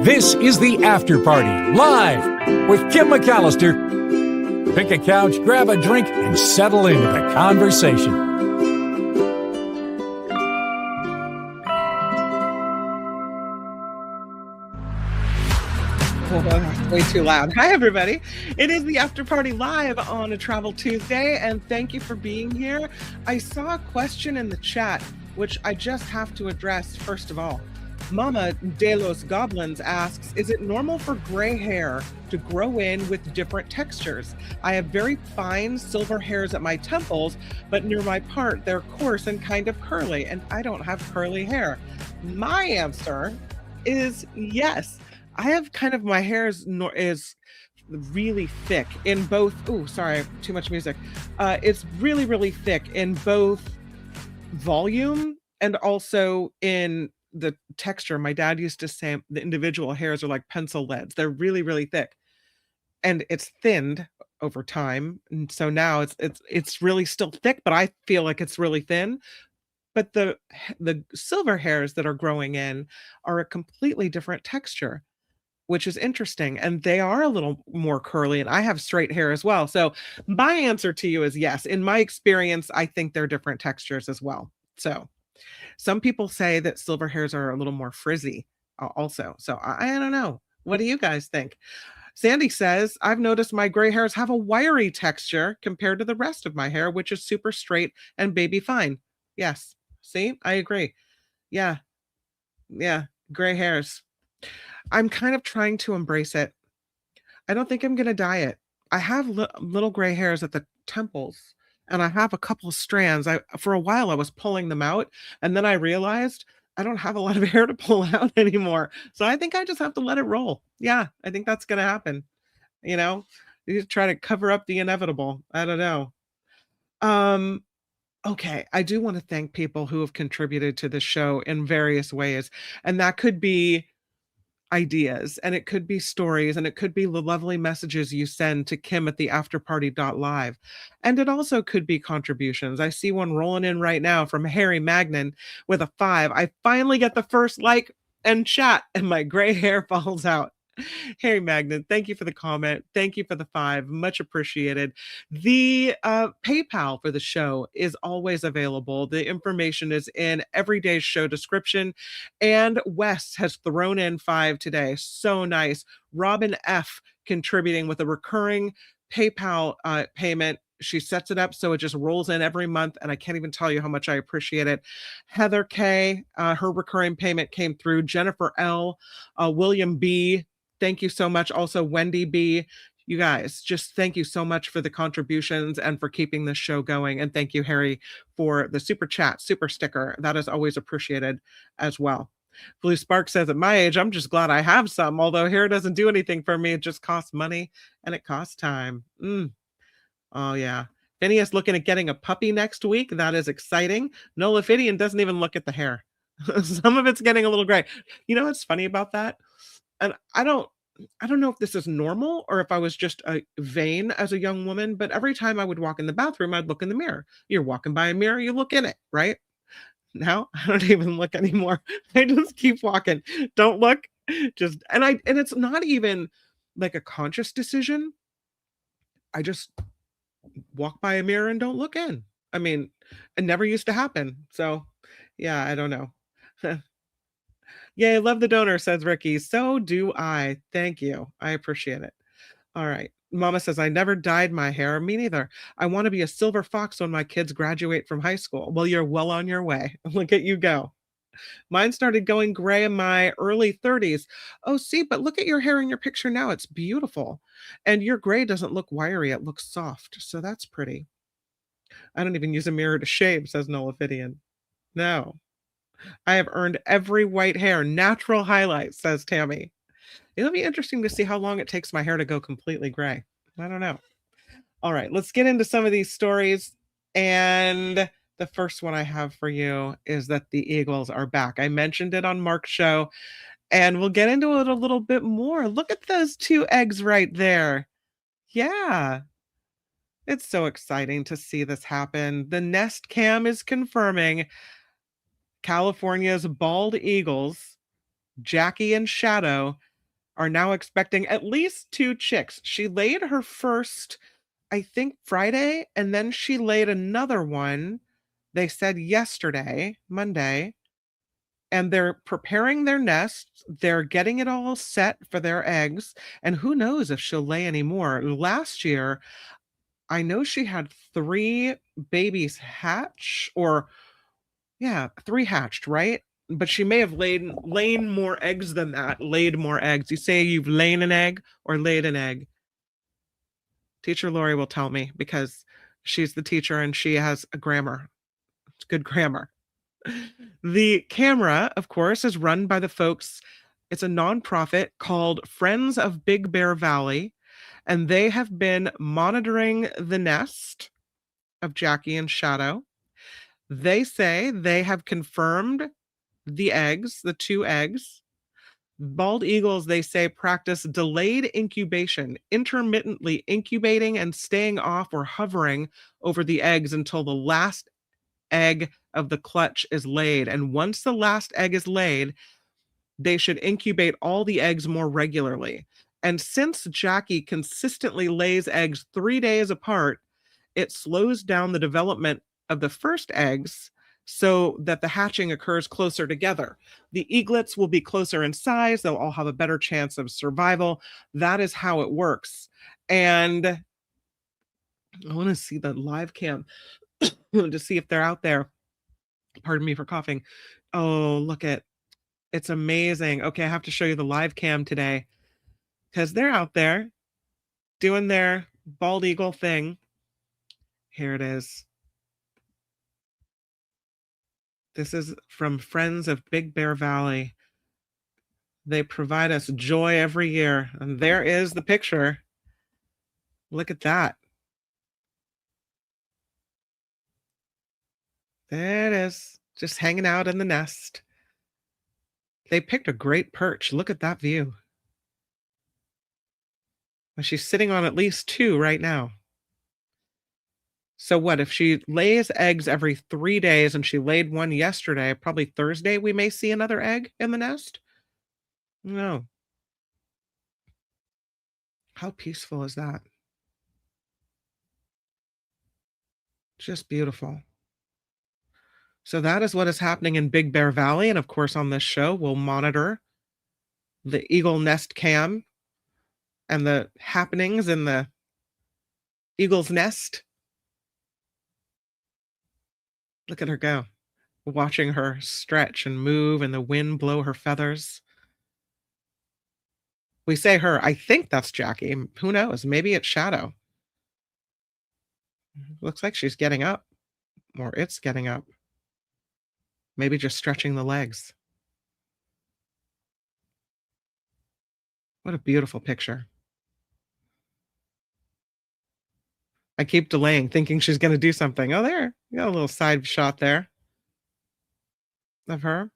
This is the After Party, live with Kim McAllister. Pick a couch, grab a drink, and settle into the conversation. Oh, way too loud. Hi, everybody. It is the After Party live on a Travel Tuesday, and thank you for being here. I saw a question in the chat, which I just have to address first of all. Mama de los Goblins asks, is it normal for gray hair to grow in with different textures? I have very fine silver hairs at my temples, but near my part, they're coarse and kind of curly, and I don't have curly hair. My answer is yes. I have kind of, my hair is really thick in both. Oh, sorry, too much music. It's really, really thick in both volume and also in the texture. My dad used to say the individual hairs are like pencil leads. They're really, really thick, and it's thinned over time. And so now it's really still thick, but I feel like it's really thin. But the silver hairs that are growing in are a completely different texture, which is interesting. And they are a little more curly, and I have straight hair as well. So my answer to you is yes. In my experience, I think they're different textures as well. So some people say that silver hairs are a little more frizzy also. So I don't know. What do you guys think? Sandy says, I've noticed my gray hairs have a wiry texture compared to the rest of my hair, which is super straight and baby fine. Yes. See, I agree. Yeah. Yeah. Gray hairs. I'm kind of trying to embrace it. I don't think I'm going to dye it. I have little gray hairs at the temples, and I have a couple of strands. For a while I was pulling them out, and then I realized I don't have a lot of hair to pull out anymore. So I think I just have to let it roll. Yeah, I think that's going to happen. You just try to cover up the inevitable. I don't know. Okay, I do want to thank people who have contributed to the show in various ways, and that could be ideas, and it could be stories, and it could be the lovely messages you send to Kim at the afterparty.live. And it also could be contributions. I see one rolling in right now from Harry Magnan with a 5. I finally get the first like and chat, and my gray hair falls out. Harry Magnan, thank you for the comment. Thank you for the 5. Much appreciated. The PayPal for the show is always available. The information is in every day's show description. And Wes has thrown in 5 today. So nice. Robin F. contributing with a recurring PayPal payment. She sets it up so it just rolls in every month, and I can't even tell you how much I appreciate it. Heather K., her recurring payment came through. Jennifer L., William B., thank you so much. Also, Wendy B., you guys, just thank you so much for the contributions and for keeping this show going. And thank you, Harry, for the super chat, super sticker. That is always appreciated as well. Blue Spark says, at my age, I'm just glad I have some, although hair doesn't do anything for me. It just costs money and it costs time. Oh, yeah. Phineas looking at getting a puppy next week. That is exciting. Nola Fidian doesn't even look at the hair. Some of it's getting a little gray. You know what's funny about that? And I don't know if this is normal or if I was just vain as a young woman, but every time I would walk in the bathroom, I'd look in the mirror. You're walking by a mirror, you look in it, right? Now I don't even look anymore. I just keep walking. Don't look. And it's not even like a conscious decision. I just walk by a mirror and don't look in. I mean, it never used to happen. So yeah, I don't know. Yay, love the donor, says Ricky. So do I. Thank you. I appreciate it. All right. Mama says, I never dyed my hair. Me neither. I want to be a silver fox when my kids graduate from high school. Well, you're well on your way. Look at you go. Mine started going gray in my early 30s. Oh, see, but look at your hair in your picture now. It's beautiful. And your gray doesn't look wiry. It looks soft. So that's pretty. I don't even use a mirror to shave, says Nola Fidian. No. I have earned every white hair. Natural highlights, says Tammy. It'll be interesting to see how long it takes my hair to go completely gray. I don't know. All right, let's get into some of these stories. And the first one I have for you is that the Eagles are back. I mentioned it on Mark's show, and we'll get into it a little bit more. Look at those 2 eggs right there. Yeah. It's so exciting to see this happen. The Nest Cam is confirming California's bald eagles, Jackie and Shadow, are now expecting at least 2 chicks. She laid her first, I think, Friday, and then she laid another one, they said yesterday, Monday, and they're preparing their nest. They're getting it all set for their eggs, and who knows if she'll lay any more. Last year, I know she had 3 babies hatch, or yeah, 3 hatched, right? But she may have laid more eggs than that, laid more eggs. You say you've laid an egg or laid an egg? Teacher Lori will tell me because she's the teacher and she has a grammar. It's good grammar. The camera, of course, is run by the folks. It's a nonprofit called Friends of Big Bear Valley, and they have been monitoring the nest of Jackie and Shadow. They say they have confirmed the eggs, the 2 eggs. Bald eagles, they say, practice delayed incubation, intermittently incubating and staying off or hovering over the eggs until the last egg of the clutch is laid. And once the last egg is laid, they should incubate all the eggs more regularly. And since Jackie consistently lays eggs 3 days apart, it slows down the development of the first eggs so that the hatching occurs closer together. The eaglets will be closer in size. They'll all have a better chance of survival. That is how it works. And I want to see the live cam to see if they're out there. Pardon me for coughing. Oh, look at it's amazing. Okay, I have to show you the live cam today because they're out there doing their bald eagle thing. Here it is. This is from Friends of Big Bear Valley. They provide us joy every year. And there is the picture. Look at that. There it is, just hanging out in the nest. They picked a great perch. Look at that view. And she's sitting on at least 2 right now. So what, if she lays eggs every 3 days and she laid one yesterday, probably Thursday, we may see another egg in the nest? No. How peaceful is that? Just beautiful. So that is what is happening in Big Bear Valley. And of course, on this show, we'll monitor the eagle nest cam and the happenings in the eagle's nest. Look at her go, watching her stretch and move and the wind blow her feathers. We say her, I think that's Jackie. Who knows? Maybe it's Shadow. Looks like she's getting up, or it's getting up. Maybe just stretching the legs. What a beautiful picture. I keep delaying, thinking she's going to do something. Oh, there. You got a little side shot there of her.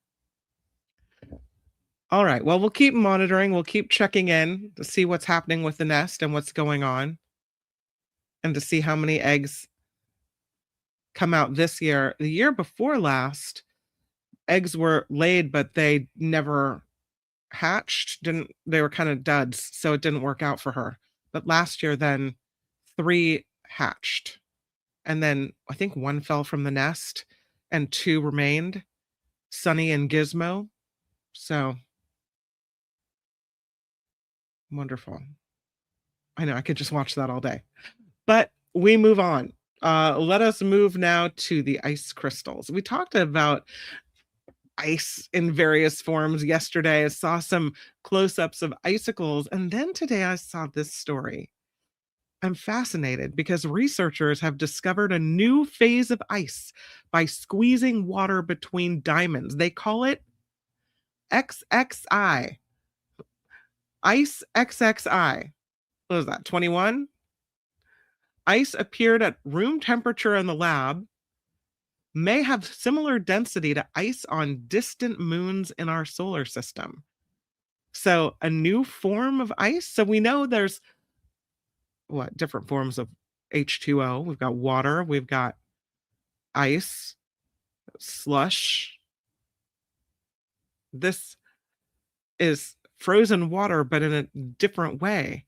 All right. Well, we'll keep monitoring. We'll keep checking in to see what's happening with the nest and what's going on, and to see how many eggs come out this year. The year before last, eggs were laid, but they never hatched. They were kind of duds, so it didn't work out for her. But last year, then 3 hatched, and then I think 1 fell from the nest and 2 remained, Sunny and Gizmo. So wonderful. I know, I could just watch that all day. But we move on. Let us move now to the ice crystals. We talked about ice in various forms yesterday. I saw some close-ups of icicles, and then today I saw this story. I'm fascinated because researchers have discovered a new phase of ice by squeezing water between diamonds. They call it XXI. Ice XXI. What was that, 21? Ice appeared at room temperature in the lab, may have similar density to ice on distant moons in our solar system. So a new form of ice. So we know there's different forms of H2O. We've got water, we've got ice, slush. This is frozen water, but in a different way.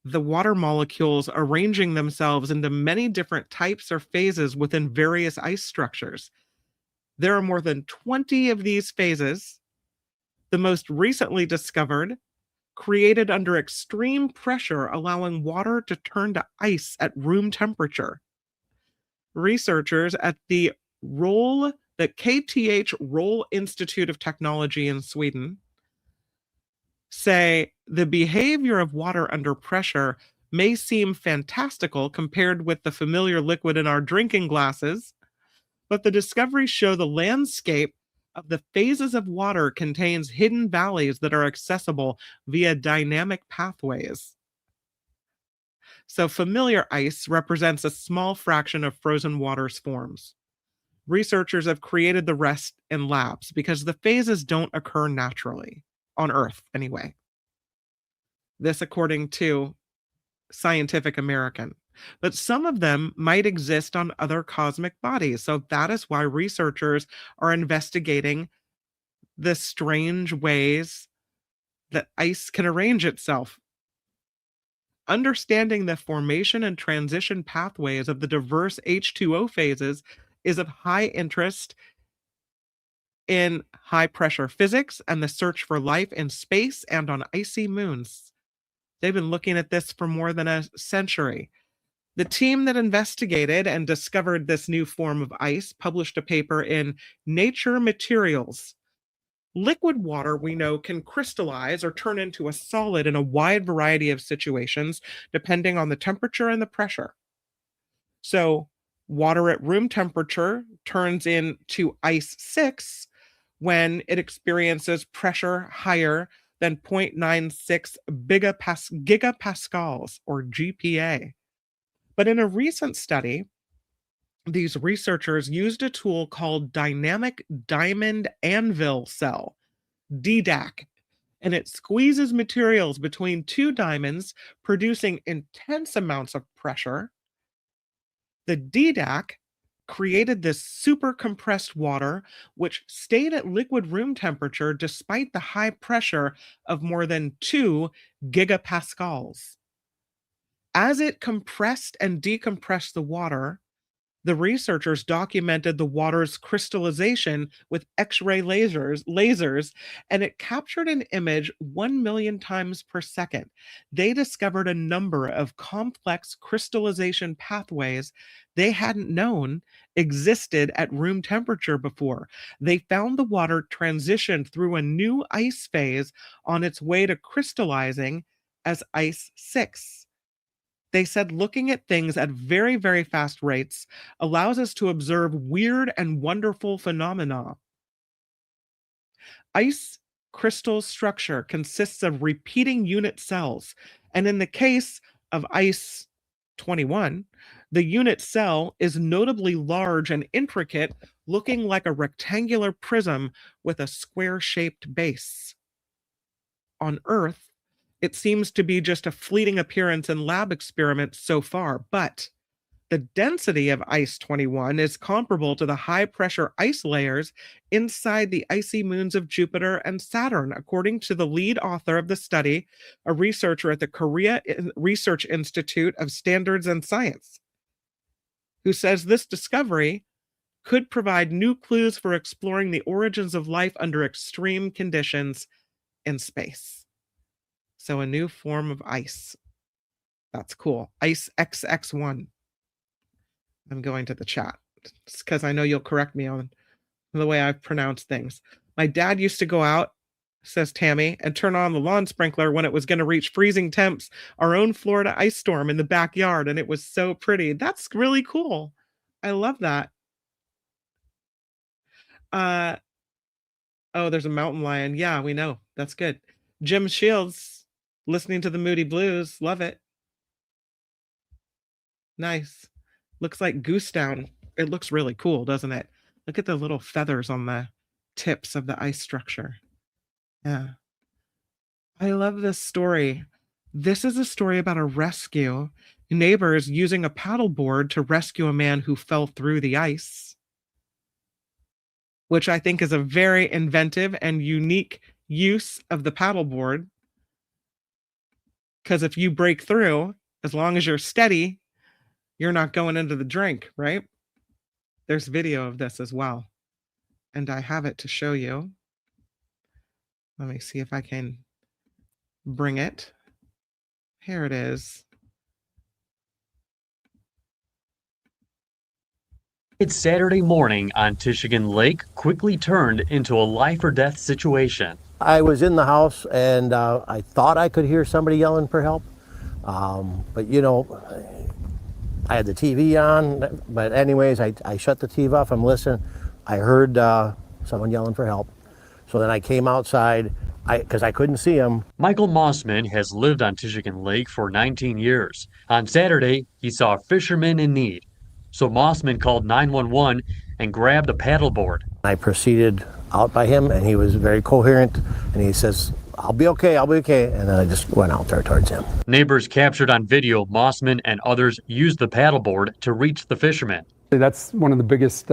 The water molecules arranging themselves into many different types or phases within various ice structures. There are more than 20 of these phases. The most recently discovered, created under extreme pressure, allowing water to turn to ice at room temperature. Researchers at the KTH Roll Institute of Technology in Sweden say the behavior of water under pressure may seem fantastical compared with the familiar liquid in our drinking glasses, but the discoveries show the landscape of the phases of water contains hidden valleys that are accessible via dynamic pathways. So familiar ice represents a small fraction of frozen water's forms. Researchers have created the rest in labs because the phases don't occur naturally, on Earth anyway. This according to Scientific American. But some of them might exist on other cosmic bodies. So that is why researchers are investigating the strange ways that ice can arrange itself. Understanding the formation and transition pathways of the diverse H2O phases is of high interest in high pressure physics and the search for life in space and on icy moons. They've been looking at this for more than a century. The team that investigated and discovered this new form of ice published a paper in Nature Materials. Liquid water, we know, can crystallize or turn into a solid in a wide variety of situations, depending on the temperature and the pressure. So, water at room temperature turns into ice 6 when it experiences pressure higher than 0.96 gigapascals, or GPa. But in a recent study, these researchers used a tool called Dynamic Diamond Anvil Cell, DDAC, and it squeezes materials between two diamonds, producing intense amounts of pressure. The DDAC created this super compressed water, which stayed at liquid room temperature despite the high pressure of more than 2 gigapascals. As it compressed and decompressed the water, the researchers documented the water's crystallization with X-ray lasers, and it captured an image 1 million times per second. They discovered a number of complex crystallization pathways they hadn't known existed at room temperature before. They found the water transitioned through a new ice phase on its way to crystallizing as ice 6. They said looking at things at very, very fast rates allows us to observe weird and wonderful phenomena. Ice crystal structure consists of repeating unit cells, and in the case of ice 21, the unit cell is notably large and intricate, looking like a rectangular prism with a square-shaped base. On Earth, it seems to be just a fleeting appearance in lab experiments so far, but the density of ice 21 is comparable to the high-pressure ice layers inside the icy moons of Jupiter and Saturn, according to the lead author of the study, a researcher at the Korea Research Institute of Standards and Science, who says this discovery could provide new clues for exploring the origins of life under extreme conditions in space. So a new form of ice. That's cool. Ice XX1. I'm going to the chat because I know you'll correct me on the way I've pronounced things. My dad used to go out, says Tammy, and turn on the lawn sprinkler when it was going to reach freezing temps, our own Florida ice storm in the backyard, and it was so pretty. That's really cool. I love that. Oh, there's a mountain lion. Yeah, we know. That's good. Jim Shields, listening to the Moody Blues. Love it. Nice. Looks like goose down. It looks really cool, doesn't it? Look at the little feathers on the tips of the ice structure. Yeah. I love this story. This is a story about a rescue. Neighbors using a paddleboard to rescue a man who fell through the ice, which I think is a very inventive and unique use of the paddleboard, because if you break through, as long as you're steady, you're not going into the drink, right? There's video of this as well, and I have it to show you. Let me see if I can bring it. Here it is. It's Saturday morning on Michigan Lake quickly turned into a life or death situation. I was in the house and I thought I could hear somebody yelling for help. But you know, I had the TV on, but anyways, I shut the TV off, I'm listening. I heard someone yelling for help. So then I came outside, because I couldn't see him. Michael Mossman has lived on Michigan Lake for 19 years. On Saturday, he saw a fisherman in need. So Mossman called 911 and grabbed a paddleboard. I proceeded out by him and he was very coherent and he says, I'll be okay. And then I just went out there towards him. Neighbors captured on video Mossman and others used the paddleboard to reach the fisherman. That's one of the biggest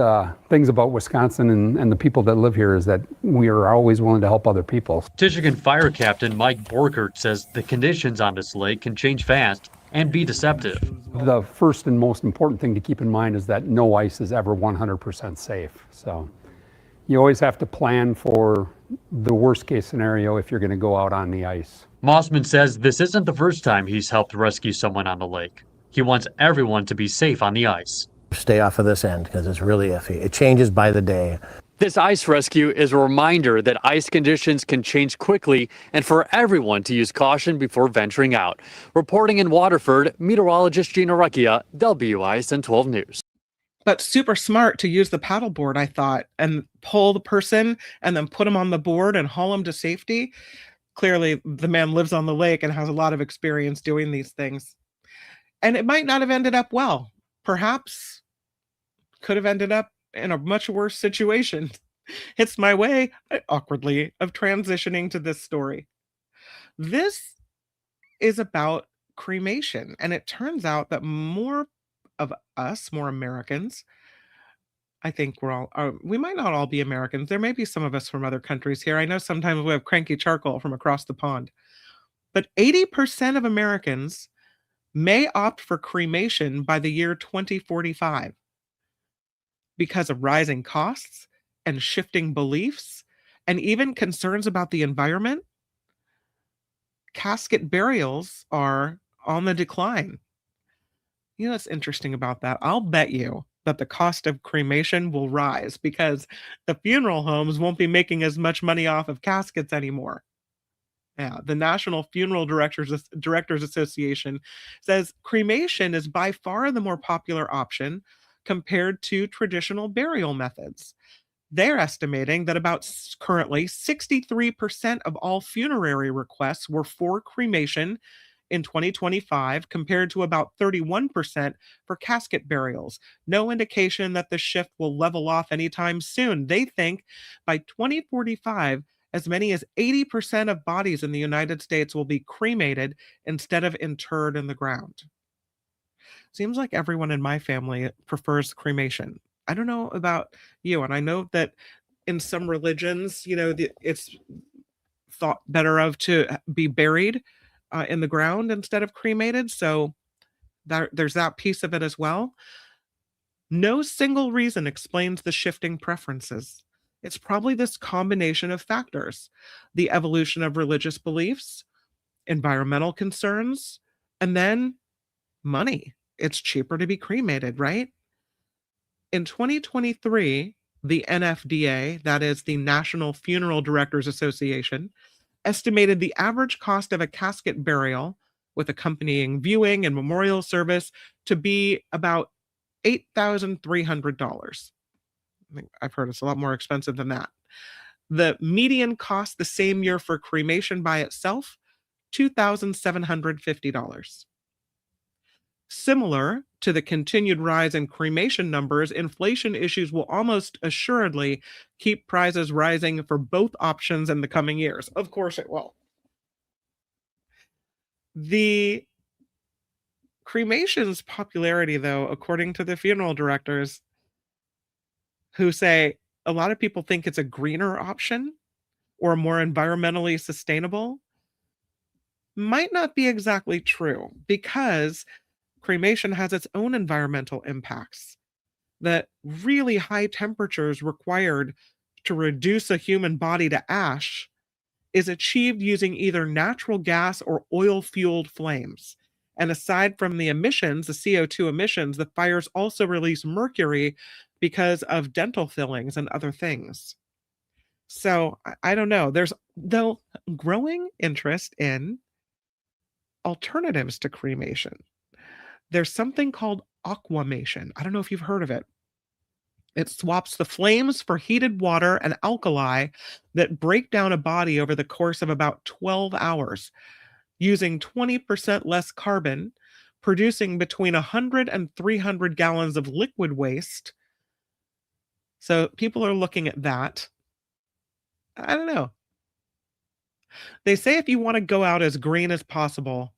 things about Wisconsin and the people that live here is that we are always willing to help other people. Michigan Fire Captain Mike Borkert says the conditions on this lake can change fast and be deceptive. The first and most important thing to keep in mind is that no ice is ever 100% safe. So you always have to plan for the worst case scenario if you're going to go out on the ice. Mossman says this isn't the first time he's helped rescue someone on the lake. He wants everyone to be safe on the ice. Stay off of this end because it's really iffy. It changes by the day. This ice rescue is a reminder that ice conditions can change quickly and for everyone to use caution before venturing out. Reporting in Waterford, meteorologist Gina Rucchia, WISN 12 News. But super smart to use the paddleboard, I thought, and pull the person and then put them on the board and haul them to safety. Clearly, the man lives on the lake and has a lot of experience doing these things. And it might not have ended up well. Perhaps could have ended up in a much worse situation. It's my way, awkwardly, of transitioning to this story. This is about cremation, and it turns out that more of us, more Americans, I think we might not all be Americans. There may be some of us from other countries here. I know sometimes we have cranky charcoal from across the pond. But 80% of Americans may opt for cremation by the year 2045. Because of rising costs and shifting beliefs and even concerns about the environment, casket burials are on the decline. You know what's interesting about that? I'll bet you that the cost of cremation will rise because the funeral homes won't be making as much money off of caskets anymore. Yeah, the National Funeral Directors Association says cremation is by far the more popular option compared to traditional burial methods. They're estimating that about currently 63% of all funerary requests were for cremation in 2025 compared to about 31% for casket burials. No indication that the shift will level off anytime soon. They think by 2045, as many as 80% of bodies in the United States will be cremated instead of interred in the ground. Seems like everyone in my family prefers cremation. I don't know about you, and I know that in some religions, it's thought better of to be buried in the ground instead of cremated. So there's that piece of it as well. No single reason explains the shifting preferences. It's probably this combination of factors: the evolution of religious beliefs, environmental concerns, and then money. It's cheaper to be cremated, right? In 2023, the NFDA, that is the National Funeral Directors Association, estimated the average cost of a casket burial with accompanying viewing and memorial service to be about $8,300. I've heard it's a lot more expensive than that. The median cost the same year for cremation by itself, $2,750. Similar to the continued rise in cremation numbers, inflation issues will almost assuredly keep prices rising for both options in the coming years. Of course it will. The cremation's popularity, though, according to the funeral directors, who say a lot of people think it's a greener option, or more environmentally sustainable might not be exactly true, because cremation has its own environmental impacts. That really high temperatures required to reduce a human body to ash is achieved using either natural gas or oil-fueled flames. And aside from the emissions, the CO2 emissions, the fires also release mercury because of dental fillings and other things. So I don't know. There's, though, growing interest in alternatives to cremation. There's something called aquamation. I don't know if you've heard of it. It swaps the flames for heated water and alkali that break down a body over the course of about 12 hours, using 20% less carbon, producing between 100 and 300 gallons of liquid waste. So people are looking at that. I don't know. They say if you want to go out as green as possible,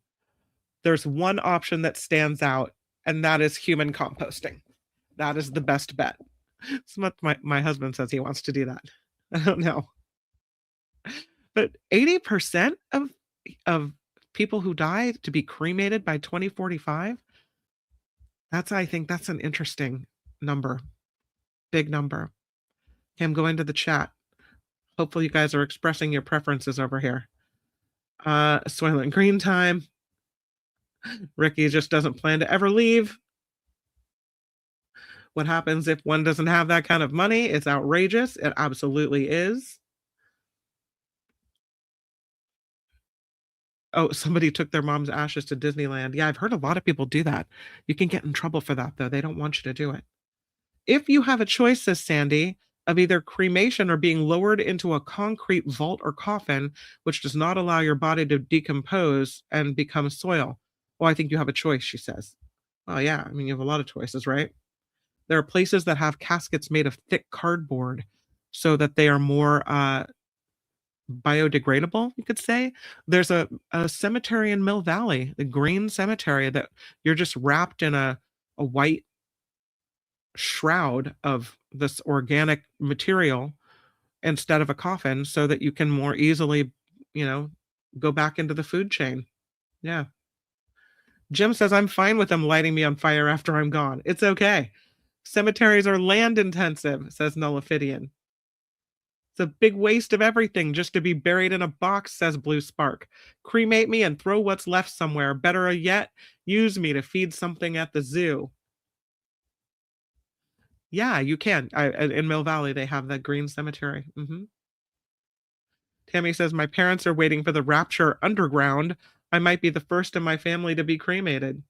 there's one option that stands out, and that is human composting. That is the best bet. So much my husband says he wants to do that. I don't know. But 80% of people who die to be cremated by 2045, I think that's an interesting number. Big number. Okay, I'm going to the chat. Hopefully you guys are expressing your preferences over here. Soylent Green time. Ricky just doesn't plan to ever leave. What happens if one doesn't have that kind of money? It's outrageous. It absolutely is. Oh, somebody took their mom's ashes to Disneyland. Yeah, I've heard a lot of people do that. You can get in trouble for that, though. They don't want you to do it. If you have a choice, says Sandy, of either cremation or being lowered into a concrete vault or coffin, which does not allow your body to decompose and become soil. Well, I think you have a choice, she says. Well, yeah, I mean, you have a lot of choices, right? There are places that have caskets made of thick cardboard so that they are more biodegradable, you could say. There's a cemetery in Mill Valley, the Green Cemetery, that you're just wrapped in a white shroud of this organic material instead of a coffin, so that you can more easily, go back into the food chain. Yeah. Jim says, I'm fine with them lighting me on fire after I'm gone. It's okay. Cemeteries are land intensive, says Nullifidian. It's a big waste of everything just to be buried in a box, says Blue Spark. Cremate me and throw what's left somewhere. Better yet, use me to feed something at the zoo. Yeah, you can. In Mill Valley, they have the Green Cemetery. Tammy says, my parents are waiting for the rapture underground. I might be the first in my family to be cremated.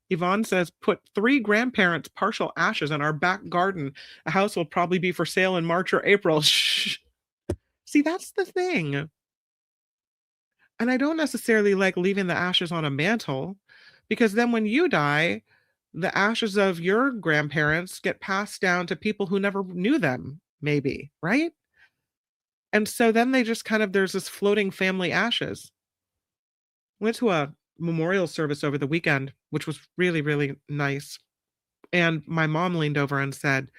Yvonne says, put 3 grandparents' partial ashes in our back garden. A house will probably be for sale in March or April. Shh. See, that's the thing. And I don't necessarily like leaving the ashes on a mantle, because then when you die, the ashes of your grandparents get passed down to people who never knew them, maybe, right? And so then they just there's this floating family ashes. Went to a memorial service over the weekend, which was really, really nice. And my mom leaned over and said,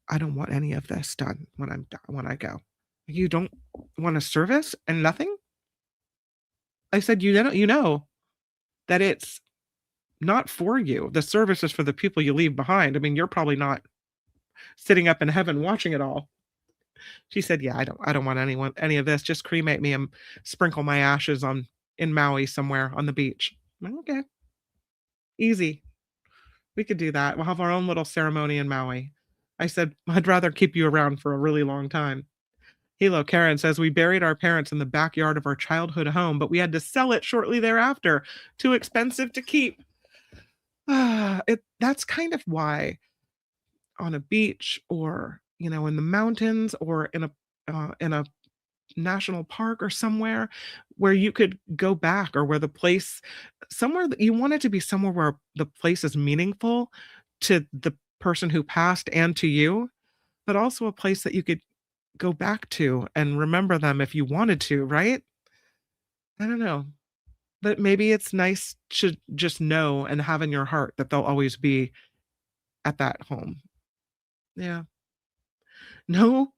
I don't want any of this done when I go. You don't want a service and nothing? I said, you know that it's not for you. The service is for the people you leave behind. I mean, you're probably not sitting up in heaven watching it all. She said, yeah, I don't want any of this. Just cremate me and sprinkle my ashes in Maui somewhere on the beach. I'm like, okay. Easy. We could do that. We'll have our own little ceremony in Maui. I said, I'd rather keep you around for a really long time. Hilo Karen says, we buried our parents in the backyard of our childhood home, but we had to sell it shortly thereafter. Too expensive to keep. That's kind of why on a beach, or, in the mountains, or in a national park or somewhere where you could go back, or where the place, somewhere that you want it to be, somewhere where the place is meaningful to the person who passed and to you, but also a place that you could go back to and remember them if you wanted to, right? I don't know. But maybe it's nice to just know and have in your heart that they'll always be at that home. Yeah. No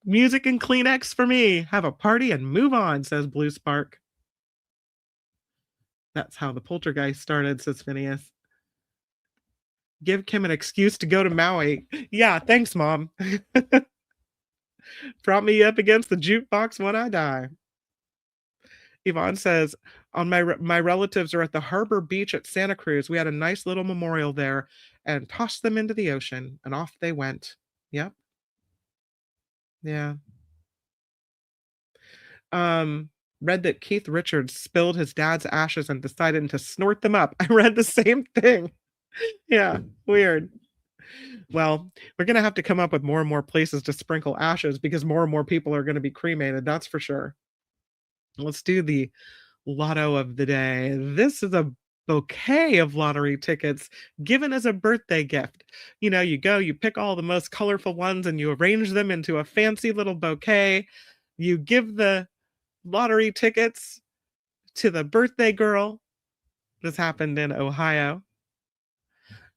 Music and Kleenex for me. Have a party and move on, says Blue Spark. That's how the poltergeist started, says Phineas. Give Kim an excuse to go to Maui. Yeah, thanks, Mom. Prop me up against the jukebox when I die. Yvonne says, my relatives are at the Harbor Beach at Santa Cruz. We had a nice little memorial there and tossed them into the ocean, and off they went. Yep. Yeah. Read that Keith Richards spilled his dad's ashes and decided to snort them up. I read the same thing. Yeah, weird. Well, we're going to have to come up with more and more places to sprinkle ashes because more and more people are going to be cremated. That's for sure. Let's do the lotto of the day. This is a bouquet of lottery tickets given as a birthday gift. You know, you go, you pick all the most colorful ones and you arrange them into a fancy little bouquet. You give the lottery tickets to the birthday girl. This happened in Ohio.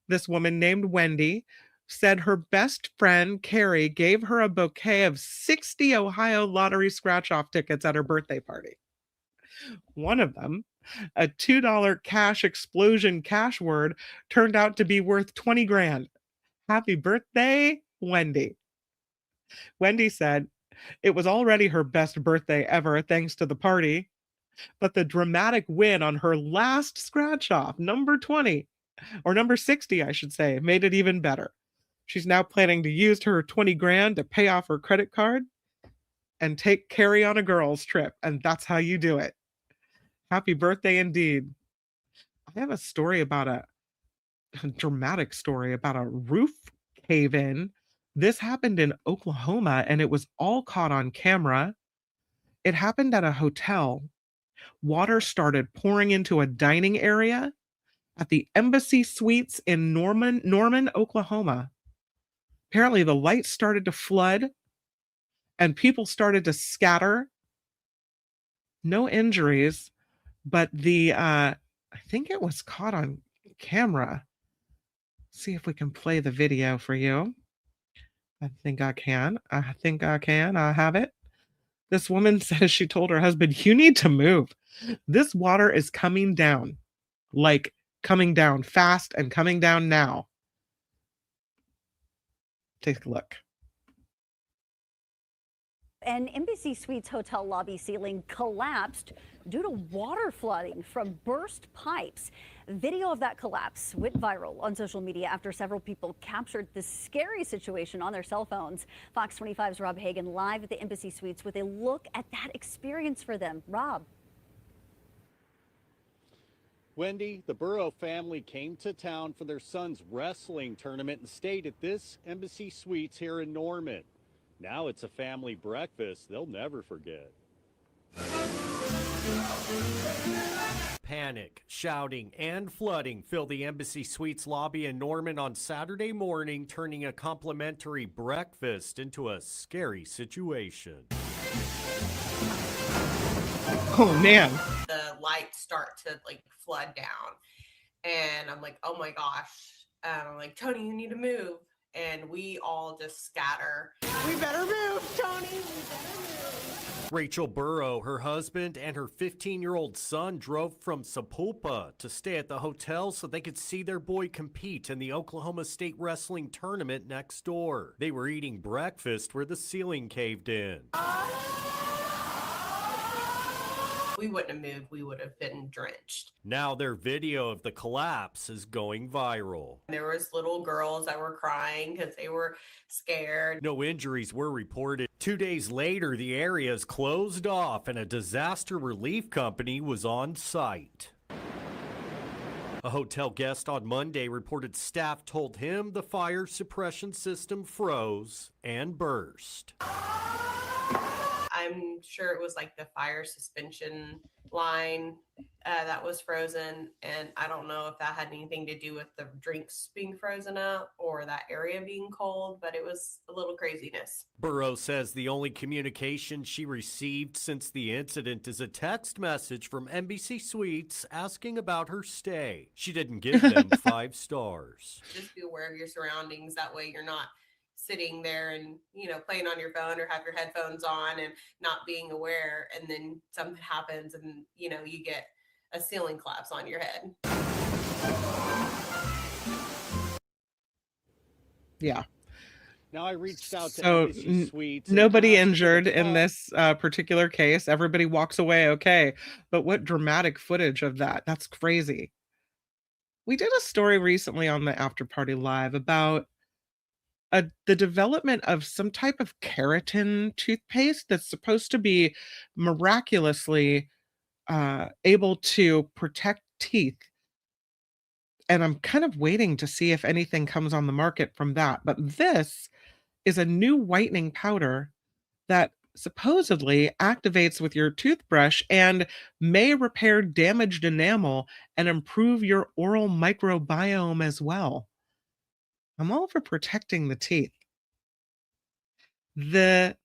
This woman named Wendy said her best friend, Carrie, gave her a bouquet of 60 Ohio lottery scratch-off tickets at her birthday party. One of them, a $2 cash explosion cash word, turned out to be worth 20 grand. Happy birthday, Wendy. Wendy said it was already her best birthday ever thanks to the party, but the dramatic win on her last scratch-off, number 20, or number 60, I should say, made it even better. She's now planning to use her 20 grand to pay off her credit card and take Carrie on a girls' trip, and that's how you do it. Happy birthday indeed. I have a story about a dramatic story about a roof cave-in. This happened in Oklahoma, and it was all caught on camera. It happened at a hotel. Water started pouring into a dining area at the Embassy Suites in Norman, Oklahoma. Apparently, the lights started to flood, and people started to scatter. No injuries, but I think it was caught on camera. See if we can play the video for you. I think I can. I have it. This woman says she told her husband, "You need to move. This water is coming down, like coming down fast and coming down now." Take a look. An Embassy Suites hotel lobby ceiling collapsed due to water flooding from burst pipes. Video of that collapse went viral on social media after several people captured this scary situation on their cell phones. Fox 25's Rob Hagan live at the Embassy Suites with a look at that experience for them. Rob. Wendy, the Burrow family came to town for their son's wrestling tournament and stayed at this Embassy Suites here in Norman. Now it's a family breakfast they'll never forget. Panic, shouting, and flooding filled the Embassy Suites lobby in Norman on Saturday morning, turning a complimentary breakfast into a scary situation. Oh, man. The lights start to like flood down, and I'm like, oh my gosh. I'm like, Tony, you need to move. And we all just scatter. We better move, Tony. We better move. Rachel Burrow, her husband, and her 15-year-old son drove from Sapulpa to stay at the hotel so they could see their boy compete in the Oklahoma State Wrestling Tournament next door. They were eating breakfast where the ceiling caved in. We wouldn't have moved. We would have been drenched. Now their video of the collapse is going viral. There was little girls that were crying because they were scared. No injuries were reported. 2 days later, the area is closed off and a disaster relief company was on site. A hotel guest on Monday reported staff told him the fire suppression system froze and burst. I'm sure it was like the fire suspension line that was frozen. And I don't know if that had anything to do with the drinks being frozen up or that area being cold, but it was a little craziness. Burrow says the only communication she received since the incident is a text message from Embassy Suites asking about her stay. She didn't give them 5 stars. Just be aware of your surroundings. That way you're not sitting there and, playing on your phone or have your headphones on and not being aware. And then something happens and, you get a ceiling collapse on your head. Yeah. Now I reached out to So Embassy Suites. nobody injured in this particular case. Everybody walks away okay. But what dramatic footage of that? That's crazy. We did a story recently on the After Party Live about the development of some type of keratin toothpaste that's supposed to be miraculously able to protect teeth. And I'm kind of waiting to see if anything comes on the market from that. But this is a new whitening powder that supposedly activates with your toothbrush and may repair damaged enamel and improve your oral microbiome as well. I'm all for protecting the teeth. The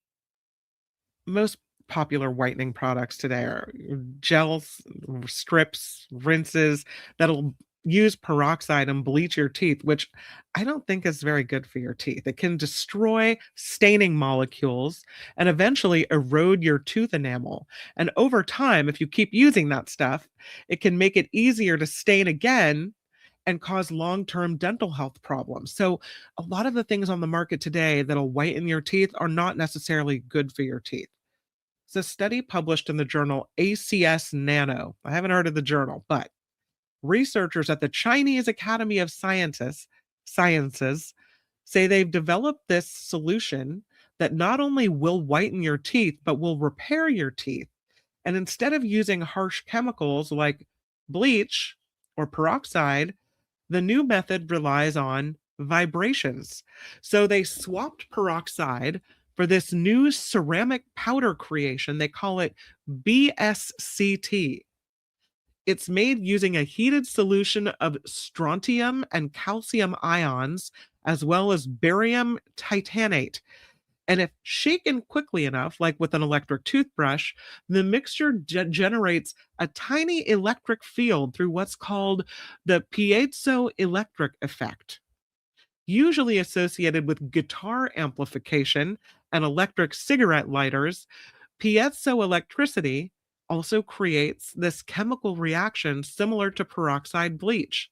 most popular whitening products today are gels, strips, rinses that'll use peroxide and bleach your teeth, which I don't think is very good for your teeth. It can destroy staining molecules and eventually erode your tooth enamel. And over time, if you keep using that stuff, it can make it easier to stain again and cause long-term dental health problems. So a lot of the things on the market today that'll whiten your teeth are not necessarily good for your teeth. It's a study published in the journal ACS Nano. I haven't heard of the journal, but researchers at the Chinese Academy of Sciences say they've developed this solution that not only will whiten your teeth, but will repair your teeth. And instead of using harsh chemicals like bleach or peroxide, the new method relies on vibrations. So they swapped peroxide for this new ceramic powder creation. They call it BSCT. It's made using a heated solution of strontium and calcium ions, as well as barium titanate. And if shaken quickly enough, like with an electric toothbrush, the mixture generates a tiny electric field through what's called the piezoelectric effect. Usually associated with guitar amplification and electric cigarette lighters, piezoelectricity also creates this chemical reaction similar to peroxide bleach.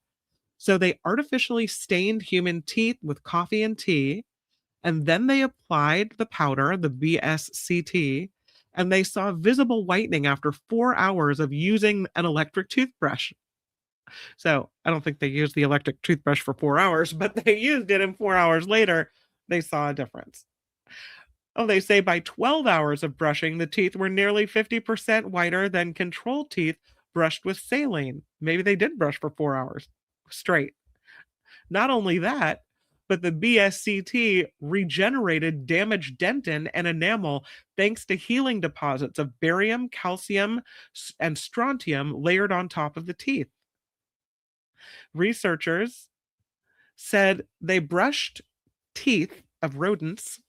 So they artificially stained human teeth with coffee and tea, and then they applied the powder, the BSCT, and they saw visible whitening after 4 hours of using an electric toothbrush. So I don't think they used the electric toothbrush for 4 hours, but they used it, and 4 hours later, they saw a difference. Oh, they say by 12 hours of brushing, the teeth were nearly 50% whiter than control teeth brushed with saline. Maybe they did brush for 4 hours straight. Not only that, but the BSCT regenerated damaged dentin and enamel thanks to healing deposits of barium, calcium, and strontium layered on top of the teeth. Researchers said they brushed teeth of rodents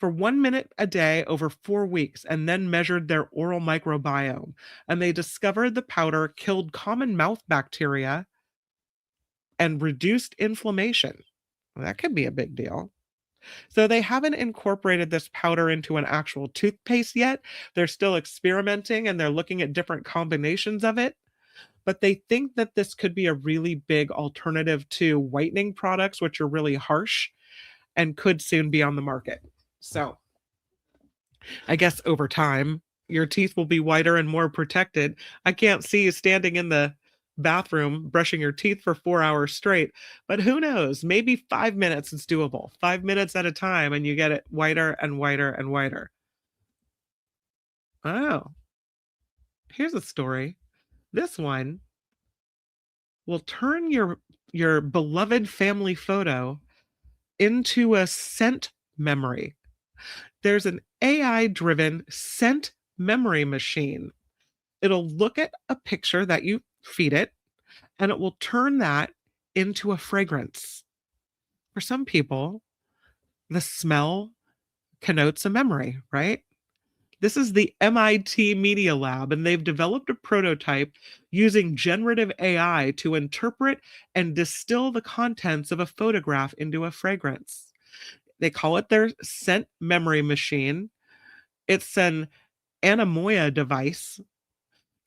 for 1 minute a day over 4 weeks and then measured their oral microbiome. And they discovered the powder killed common mouth bacteria and reduced inflammation. Well, that could be a big deal. So they haven't incorporated this powder into an actual toothpaste yet. They're still experimenting and they're looking at different combinations of it. But they think that this could be a really big alternative to whitening products, which are really harsh and could soon be on the market. So I guess over time, your teeth will be whiter and more protected. I can't see you standing in the bathroom brushing your teeth for 4 hours straight, but who knows? Maybe 5 minutes is doable. 5 minutes at a time, and you get it whiter and whiter and whiter. Oh, here's a story. This one will turn your beloved family photo into a scent memory. There's an AI-driven scent memory machine. It'll look at a picture that you feed it, and it will turn that into a fragrance. For some people, the smell connotes a memory, right? This is the MIT Media Lab, and they've developed a prototype using generative AI to interpret and distill the contents of a photograph into a fragrance. They call it their scent memory machine. It's an anemoia device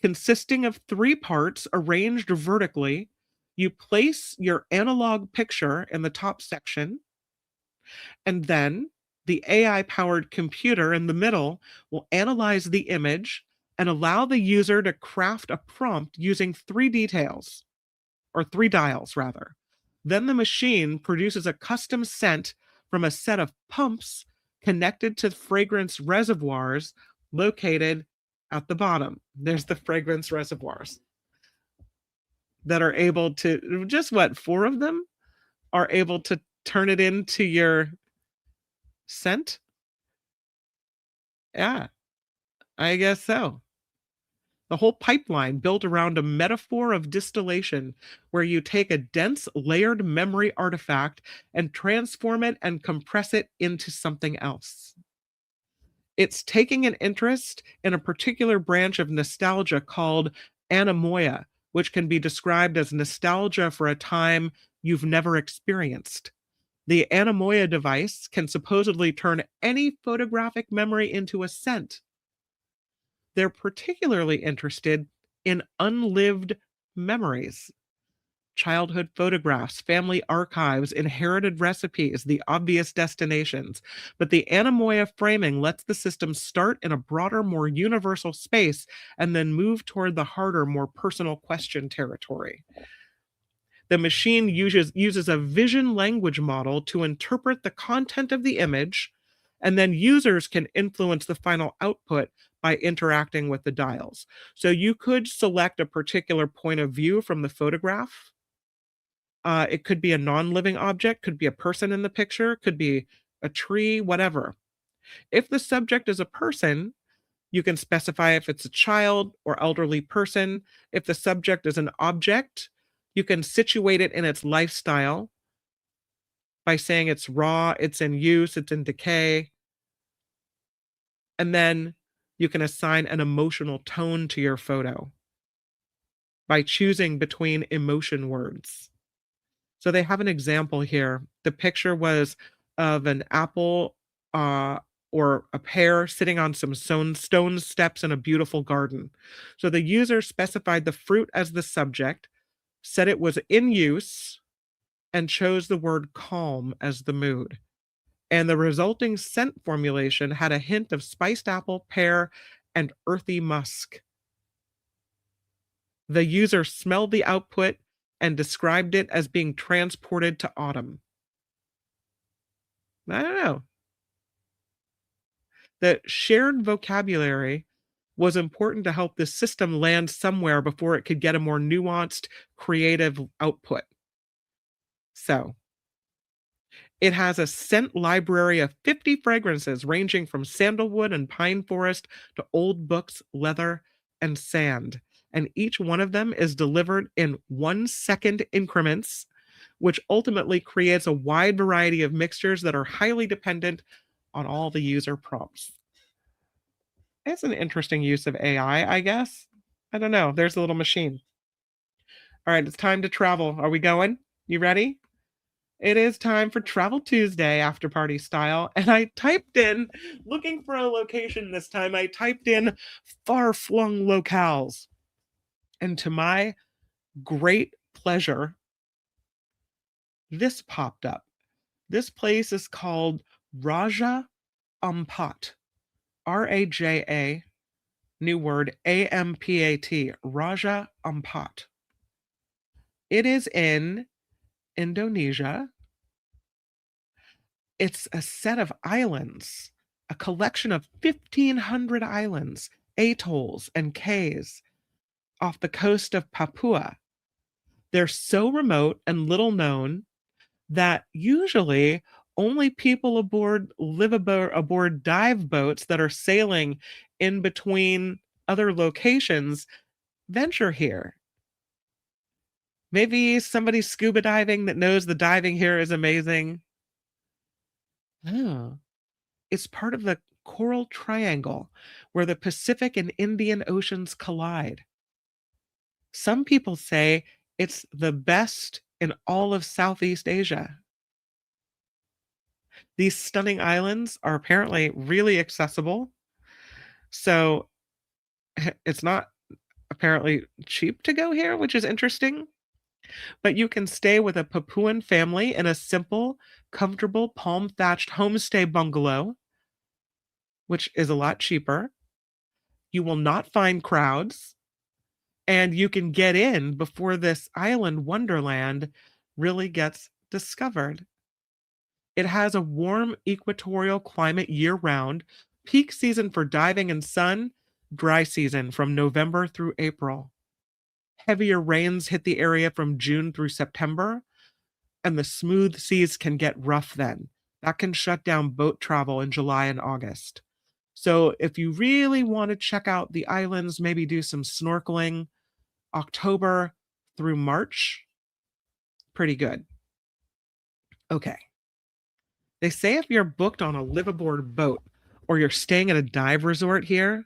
consisting of 3 parts arranged vertically. You place your analog picture in the top section, and then the AI-powered computer in the middle will analyze the image and allow the user to craft a prompt using 3 details, or 3 dials rather. Then the machine produces a custom scent from a set of pumps connected to fragrance reservoirs located at the bottom. There's the fragrance reservoirs that are able to, just what, 4 of them are able to turn it into your scent? Yeah, I guess so. The whole pipeline built around a metaphor of distillation, where you take a dense, layered memory artifact and transform it and compress it into something else. It's taking an interest in a particular branch of nostalgia called anemoia, which can be described as nostalgia for a time you've never experienced. The anemoia device can supposedly turn any photographic memory into a scent. They're particularly interested in unlived memories, childhood photographs, family archives, inherited recipes, the obvious destinations. But the anemoia framing lets the system start in a broader, more universal space and then move toward the harder, more personal question territory. The machine uses a vision language model to interpret the content of the image, and then users can influence the final output by interacting with the dials. So you could select a particular point of view from the photograph. It could be a non-living object, could be a person in the picture, could be a tree, whatever. If the subject is a person, you can specify if it's a child or elderly person. If the subject is an object, you can situate it in its lifestyle by saying it's raw, it's in use, it's in decay. And then you can assign an emotional tone to your photo by choosing between emotion words. So they have an example here. The picture was of an apple or a pear sitting on some stone steps in a beautiful garden. So the user specified the fruit as the subject, said it was in use, and chose the word calm as the mood. And the resulting scent formulation had a hint of spiced apple, pear, and earthy musk. The user smelled the output and described it as being transported to autumn. I don't know. The shared vocabulary was important to help the system land somewhere before it could get a more nuanced, creative output. So, it has a scent library of 50 fragrances ranging from sandalwood and pine forest to old books, leather, and sand. And each one of them is delivered in 1-second increments, which ultimately creates a wide variety of mixtures that are highly dependent on all the user prompts. It's an interesting use of AI, I guess. I don't know. There's a little machine. All right, it's time to travel. Are we going? You ready? It is time for Travel Tuesday after party style. And I typed in, looking for a location this time, I typed in far-flung locales. And to my great pleasure, this popped up. This place is called Raja Ampat. Raja, new word, Ampat, Raja Ampat. It is in Indonesia. It's a set of islands, a collection of 1,500 islands, atolls, and cays off the coast of Papua. They're so remote and little known that usually only people live aboard dive boats that are sailing in between other locations venture here. Maybe somebody scuba diving that knows the diving here is amazing. Oh, it's part of the Coral Triangle where the Pacific and Indian Oceans collide. Some people say it's the best in all of Southeast Asia. These stunning islands are apparently really accessible. So it's not apparently cheap to go here, which is interesting. But you can stay with a Papuan family in a simple, comfortable, palm thatched homestay bungalow, which is a lot cheaper. You will not find crowds, and you can get in before this island wonderland really gets discovered. It has a warm equatorial climate year round, peak season for diving and sun, dry season from November through April. Heavier rains hit the area from June through September, and the smooth seas can get rough then. That can shut down boat travel in July and August. So if you really want to check out the islands, maybe do some snorkeling, October through March, pretty good. Okay. They say if you're booked on a live aboard boat or you're staying at a dive resort here,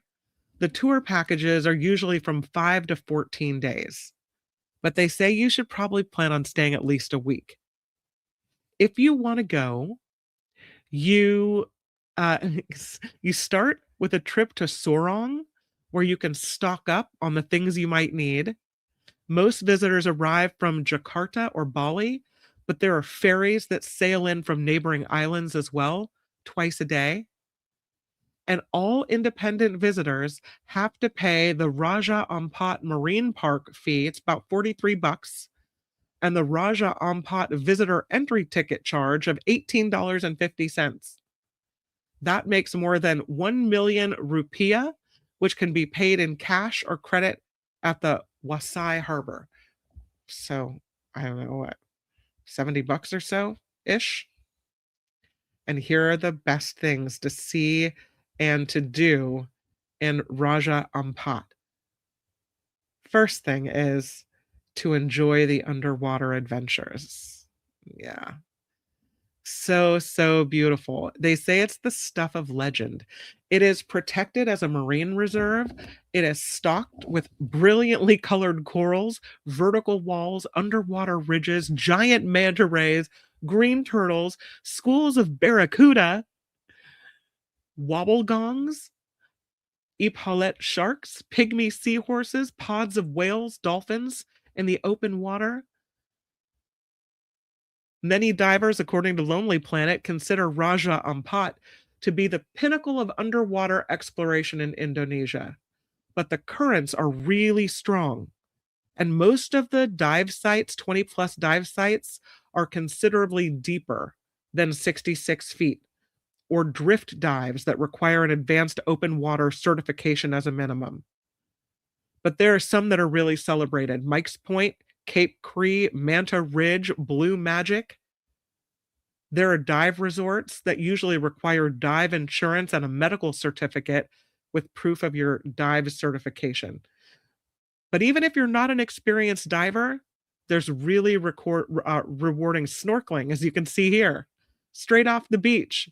the tour packages are usually from 5 to 14 days. But they say you should probably plan on staying at least a week. If you want to go, you you start with a trip to Sorong, where you can stock up on the things you might need. Most visitors arrive from Jakarta or Bali, but there are ferries that sail in from neighboring islands as well, twice a day. And all independent visitors have to pay the Raja Ampat Marine Park fee. It's about $43, and the Raja Ampat visitor entry ticket charge of $18.50. That makes more than 1 million rupiah, which can be paid in cash or credit at the Wasai Harbor. So, I don't know what, $70 or so ish. And here are the best things to see and to do in Raja Ampat. First thing is to enjoy the underwater adventures. Yeah. So beautiful. They say it's the stuff of legend. It is protected as a marine reserve. It is stocked with brilliantly colored corals, vertical walls, underwater ridges, giant manta rays, green turtles, schools of barracuda, wobblegongs, epaulet sharks, pygmy seahorses, pods of whales, dolphins in the open water. Many divers, according to Lonely Planet, consider Raja Ampat to be the pinnacle of underwater exploration in Indonesia. But the currents are really strong. And most of the dive sites, 20 plus dive sites, are considerably deeper than 66 feet, or drift dives that require an advanced open water certification as a minimum. But there are some that are really celebrated. Mike's Point, Cape Cree, Manta Ridge, Blue Magic. There are dive resorts that usually require dive insurance and a medical certificate with proof of your dive certification. But even if you're not an experienced diver, there's really rewarding snorkeling, as you can see here, straight off the beach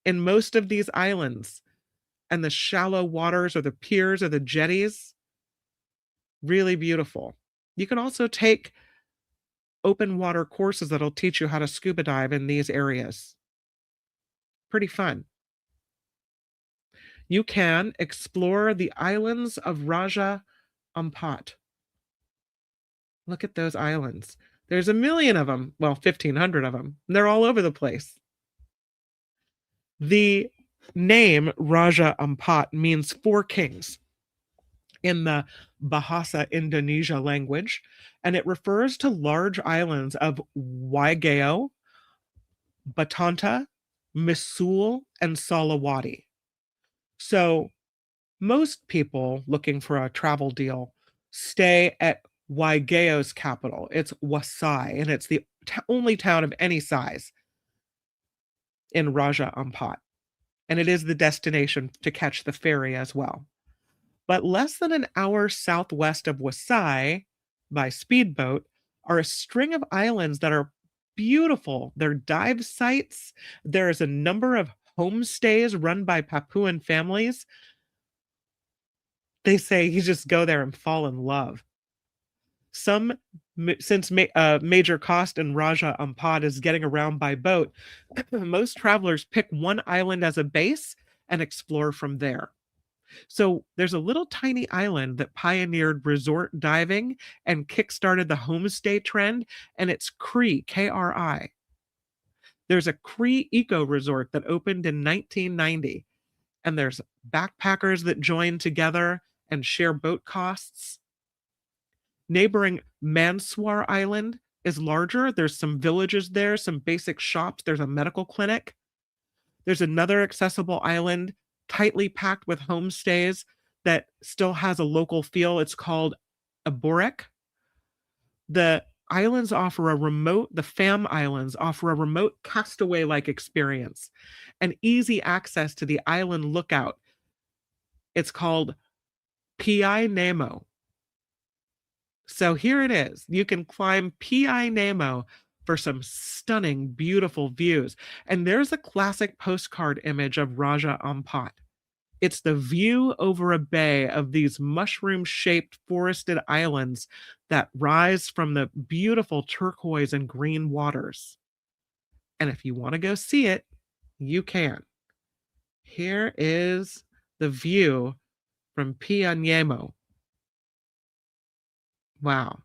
in most of these islands. And the shallow waters or the piers or the jetties, really beautiful. You can also take open water courses that'll teach you how to scuba dive in these areas. Pretty fun. You can explore the islands of Raja Ampat. Look at those islands. There's a million of them. Well, 1,500 of them. And they're all over the place. The name Raja Ampat means four kings in the Bahasa Indonesia language, and it refers to large islands of Waigeo, Batanta, Misul, and Salawati. So most people looking for a travel deal stay at Waigeo's capital. It's Wasai, and it's the only town of any size in Raja Ampat. And it is the destination to catch the ferry as well. But less than an hour southwest of Wasai, by speedboat, are a string of islands that are beautiful. They're dive sites. There's a number of homestays run by Papuan families. They say you just go there and fall in love. Since major cost in Raja Ampat is getting around by boat, most travelers pick one island as a base and explore from there. So there's a little tiny island that pioneered resort diving and kickstarted the homestay trend, and it's Kri, Kri. There's a Kri eco resort that opened in 1990, and there's backpackers that join together and share boat costs. Neighboring Manswar Island is larger. There's some villages there, some basic shops. There's a medical clinic. There's another accessible island, tightly packed with homestays that still has a local feel. It's called Aborek. The FAM Islands offer a remote castaway-like experience and easy access to the island lookout. It's called Pi Nemo. So here it is. You can climb Pi Nemo for some stunning, beautiful views. And there's a classic postcard image of Raja Ampat. It's the view over a bay of these mushroom-shaped forested islands that rise from the beautiful turquoise and green waters. And if you want to go see it, you can. Here is the view from Pi Nemo. Wow.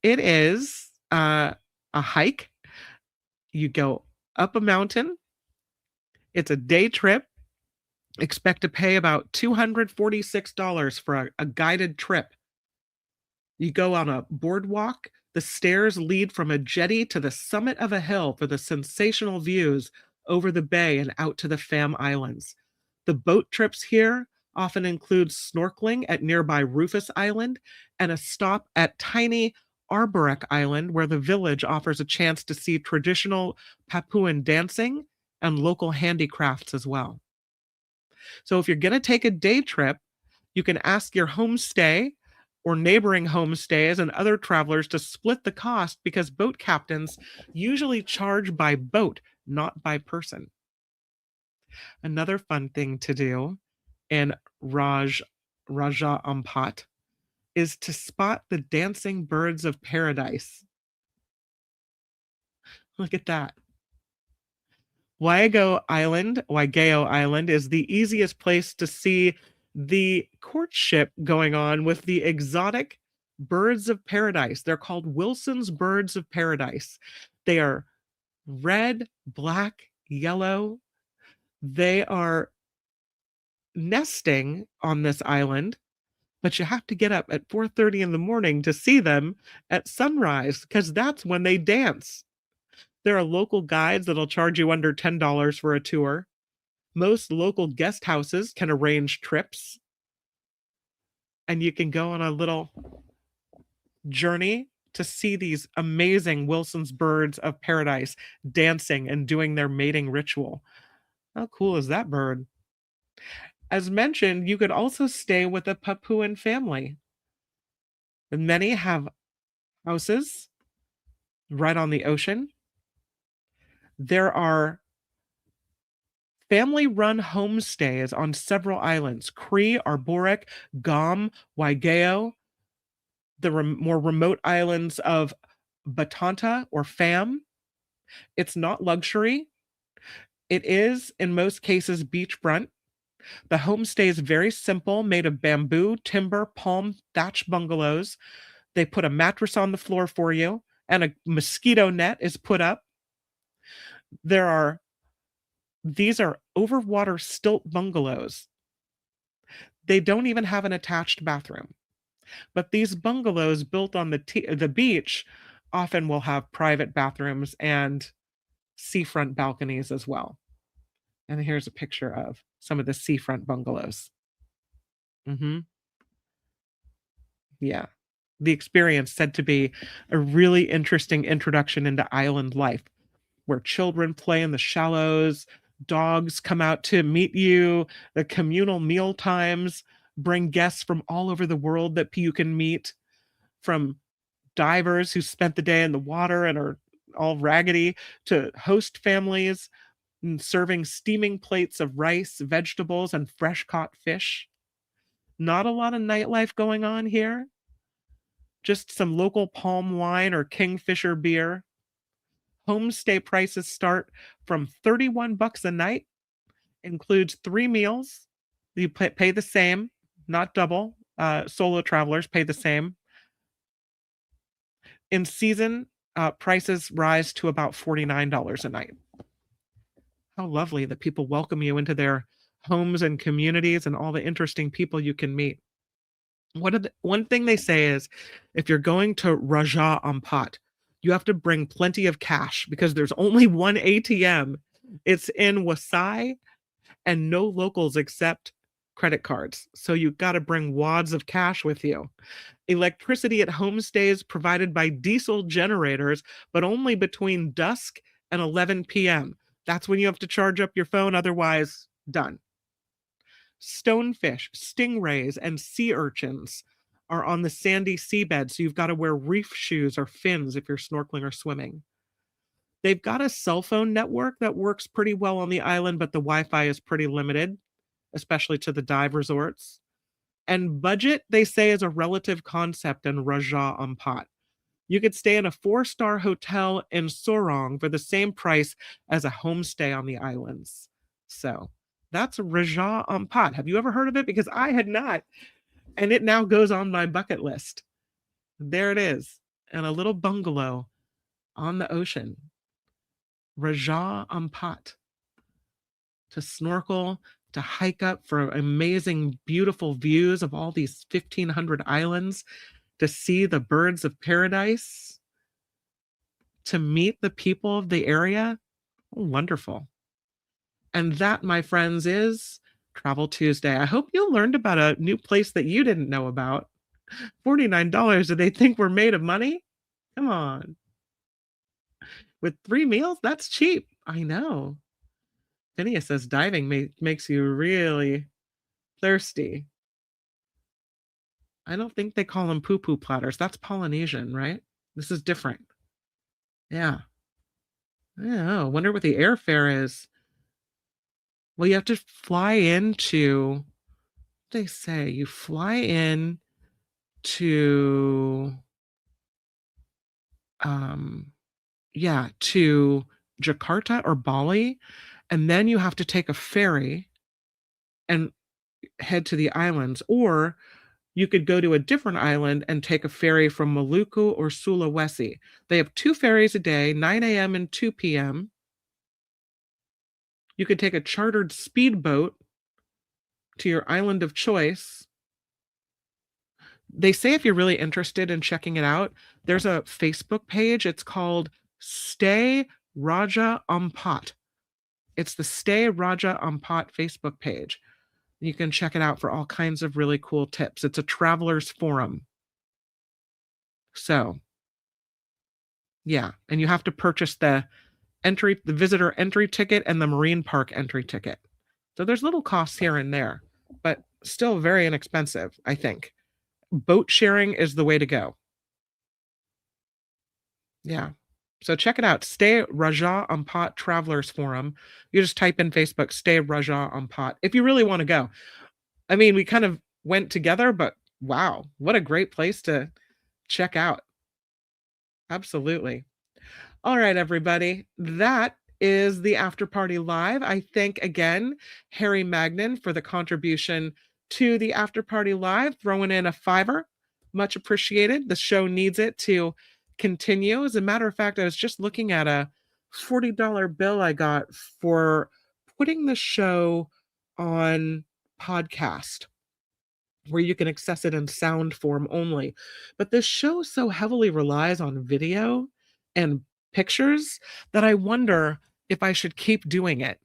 It is a hike. You go up a mountain. It's a day trip. Expect to pay about $246 for a guided trip. You go on a boardwalk. The stairs lead from a jetty to the summit of a hill for the sensational views over the bay and out to the FAM Islands. The boat trips here often include snorkeling at nearby Rufus Island and a stop at tiny Arborek Island, where the village offers a chance to see traditional Papuan dancing and local handicrafts as well. So if you're going to take a day trip, you can ask your homestay or neighboring homestays and other travelers to split the cost, because boat captains usually charge by boat, not by person. Another fun thing to do in Raja Ampat is to spot the dancing birds of paradise. Look at that. Waigeo Island is the easiest place to see the courtship going on with the exotic birds of paradise. They're called Wilson's birds of paradise. They are red, black, yellow. They are nesting on this island, but you have to get up at 4:30 in the morning to see them at sunrise, because that's when they dance. There are local guides that'll charge you under $10 for a tour. Most local guest houses can arrange trips, and you can go on a little journey to see these amazing Wilson's birds of paradise dancing and doing their mating ritual. How cool is that bird? As mentioned, you could also stay with a Papuan family. Many have houses right on the ocean. There are family-run homestays on several islands: Kri, Arborek, Gam, Waigeo, the more remote islands of Batanta or FAM. It's not luxury. It is, in most cases, beachfront. The homestay is very simple, made of bamboo, timber, palm, thatch bungalows. They put a mattress on the floor for you, and a mosquito net is put up. These are overwater stilt bungalows. They don't even have an attached bathroom. But these bungalows built on the beach often will have private bathrooms and seafront balconies as well. And here's a picture of some of the seafront bungalows. Yeah. The experience said to be a really interesting introduction into island life, where children play in the shallows, dogs come out to meet you, the communal meal times bring guests from all over the world that you can meet, from divers who spent the day in the water and are all raggedy, to host families serving steaming plates of rice, vegetables, and fresh caught fish. Not a lot of nightlife going on here, just some local palm wine or Kingfisher beer. Homestay prices start from $31 a night, includes 3 meals. You pay the same, not double. Solo travelers pay the same. In season, prices rise to about $49 a night. How lovely that people welcome you into their homes and communities and all the interesting people you can meet. One thing they say is if you're going to Raja Ampat, you have to bring plenty of cash because there's only one ATM. It's in Wasai and no locals accept credit cards. So you've got to bring wads of cash with you. Electricity at homestays provided by diesel generators, but only between dusk and 11 p.m. That's when you have to charge up your phone, otherwise, done. Stonefish, stingrays, and sea urchins are on the sandy seabed, so you've got to wear reef shoes or fins if you're snorkeling or swimming. They've got a cell phone network that works pretty well on the island, but the Wi-Fi is pretty limited, especially to the dive resorts. And budget, they say, is a relative concept in Raja Ampat. You could stay in a 4-star hotel in Sorong for the same price as a homestay on the islands. So that's Raja Ampat. Have you ever heard of it? Because I had not. And it now goes on my bucket list. There it is. In a little bungalow on the ocean. Raja Ampat. To snorkel, to hike up for amazing, beautiful views of all these 1,500 islands, to see the birds of paradise, to meet the people of the area. Oh, wonderful. And that, my friends, is Travel Tuesday. I hope you learned about a new place that you didn't know about. $49, do they think we're made of money? Come on. With 3 meals, that's cheap. I know. Phineas says diving makes you really thirsty. I don't think they call them poo-poo platters. That's Polynesian, right? This is different. Yeah. I wonder what the airfare is. Well, you have to fly into, they say, you fly in to, to Jakarta or Bali, and then you have to take a ferry and head to the islands, or you could go to a different island and take a ferry from Maluku or Sulawesi. They have 2 ferries a day, 9 a.m. and 2 p.m. You could take a chartered speedboat to your island of choice. They say if you're really interested in checking it out, there's a Facebook page. It's called Stay Raja Ampat. It's the Stay Raja Ampat Facebook page. You can check it out for all kinds of really cool tips. It's a traveler's forum. So, yeah, and you have to purchase the visitor entry ticket and the marine park entry ticket. So there's little costs here and there, but still very inexpensive, I think. Boat sharing is the way to go. Yeah. So check it out. Stay Raja Ampat Travelers Forum. You just type in Facebook, Stay Raja Ampat, if you really want to go. I mean, we kind of went together, but wow, what a great place to check out. Absolutely. All right, everybody. That is the After Party Live. I thank again Harry Magnan for the contribution to the After Party Live, throwing in a $5. Much appreciated. The show needs it to continue. As a matter of fact, I was just looking at a $40 bill I got for putting the show on podcast, where you can access it in sound form only. But this show so heavily relies on video and pictures that I wonder if I should keep doing it.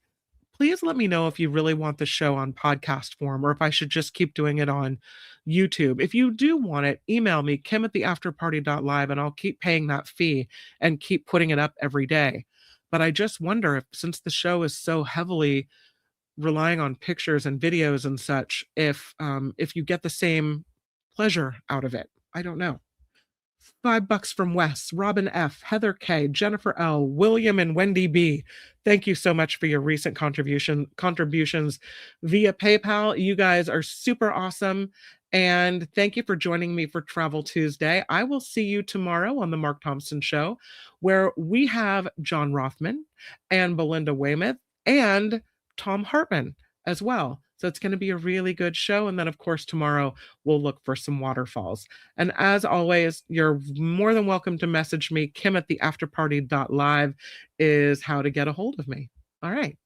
Please let me know if you really want the show on podcast form, or if I should just keep doing it on YouTube. If you do want it, email me, kim@theafterparty.live, and I'll keep paying that fee and keep putting it up every day. But I just wonder if, since the show is so heavily relying on pictures and videos and such, if you get the same pleasure out of it. I don't know. $5 from Wes, Robin F, Heather K, Jennifer L, William and Wendy B. Thank you so much for your recent contributions via PayPal. You guys are super awesome. And thank you for joining me for Travel Tuesday. I will see you tomorrow on The Mark Thompson Show, where we have John Rothman and Belinda Weymouth and Tom Hartman as well. So it's going to be a really good show. And then, of course, tomorrow we'll look for some waterfalls. And as always, you're more than welcome to message me. Kim at theafterparty.live is how to get a hold of me. All right.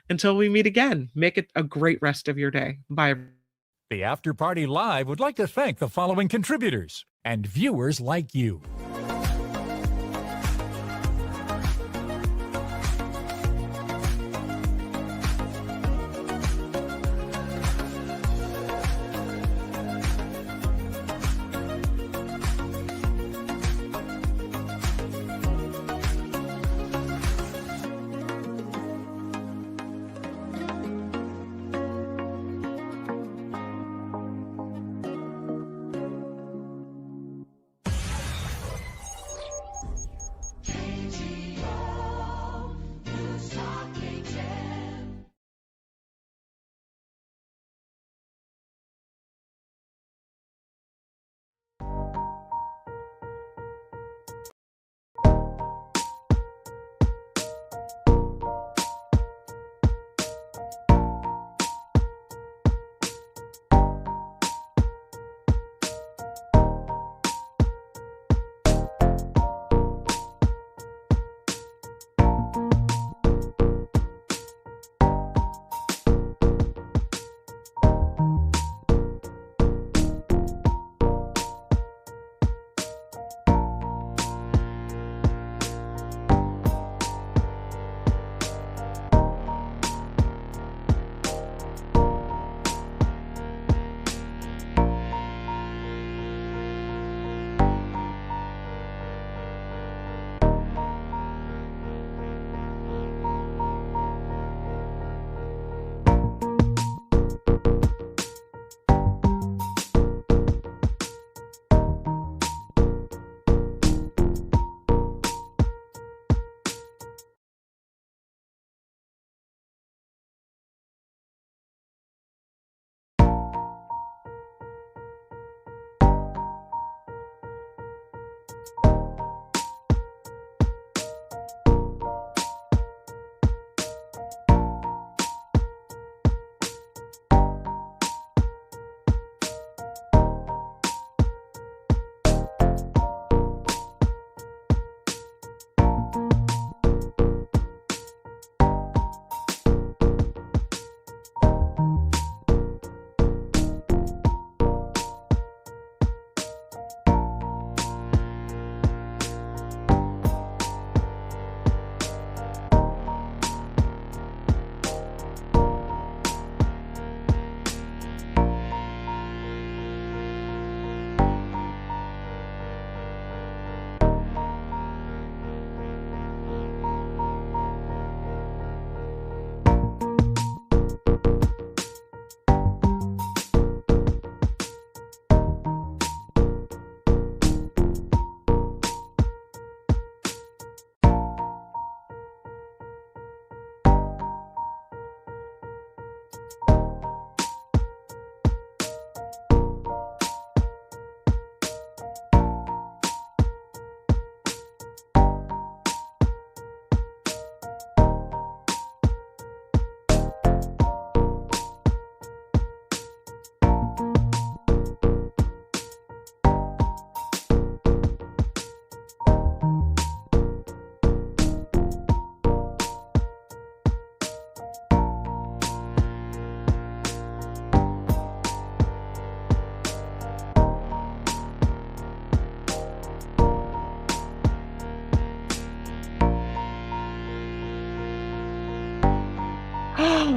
Until we meet again, make it a great rest of your day. Bye. The After Party Live would like to thank the following contributors and viewers like you.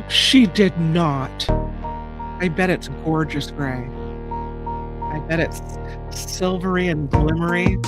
She did not. I bet it's gorgeous gray. I bet it's silvery and glimmery.